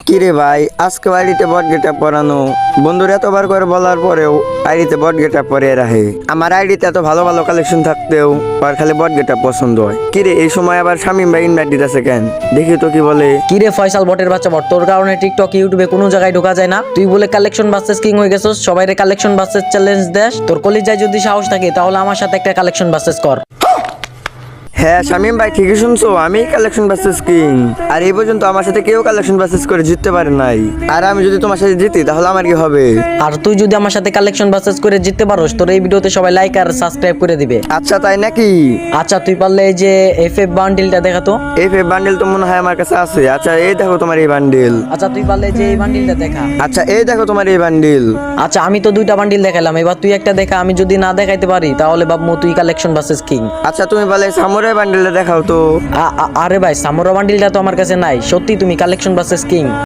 কিরে ভাই, আজকে বাড়িতে বট গেটা পরানো বন্ধুরা এতবার করে বলার পরেও আইডিতে বট গেটা পরে রাখে। আমার আইডিতে এত ভালো ভালো কালেকশন থাকতেও আর খালি বট গেটা পছন্দ হয়। কিরে এই সময় আবার শামিম ভাই ইনভাইট দিতেছে কেন? দেখি তো কি বলে। কিরে ফয়সাল বটের বাচ্চা বট, তোর কারণে টিকটক ইউটিউবে কোনো জায়গায় ঢোকা যায় না। তুই বলে কালেকশন ভার্সেস কিং হয়ে গেছস, সবাইরে কালেকশন ভার্সেস চ্যালেঞ্জ দেশ। তোর কলিজায় যদি সাহস থাকে তাহলে আমার সাথে একটা কালেকশন ভার্সেস কর। হ্যাঁ শামিম ভাই, ঠিকই শুনছো, আমি কালেকশন ভার্সেস কিং। আর এই পর্যন্ত আমার সাথে কেউ কালেকশন ভার্সেস করে জিততে পারে নাই। আর আমি যদি তোমার সাথে জিতি তাহলে আমার কি হবে? আর তুই যদি আমার সাথে কালেকশন ভার্সেস করে জিততে পারোস, তোর এই ভিডিওতে সবাই লাইক আর সাবস্ক্রাইব করে দিবে। আচ্ছা তাই নাকি? আচ্ছা তুই পারলে এই যে এফএফ বান্ডিলটা দেখাতো। এই বান্ডেল তো মনে হয় আমার কাছে আছে। আচ্ছা এই দেখো তোমার এই বান্ডেল। আচ্ছা তুই পারলে এই যে এই বান্ডিলটা দেখা। আচ্ছা এই দেখো তোমার এই বান্ডেল। আচ্ছা আমি তো দুইটা বান্ডিল দেখাইলাম, এবার তুই একটা দেখা। আমি যদি না দেখাইতে পারি তাহলে ভাবমু তুই কালেকশন ভার্সেস কিং। আচ্ছা তুমি বলে সামুরাই বান্ডেলটা দেখাও তো। আরে ভাই সামোরা বান্ডিলটা তো আমার কাছে নাই। সত্যি তুমি কালেকশন ভার্সেস কিং?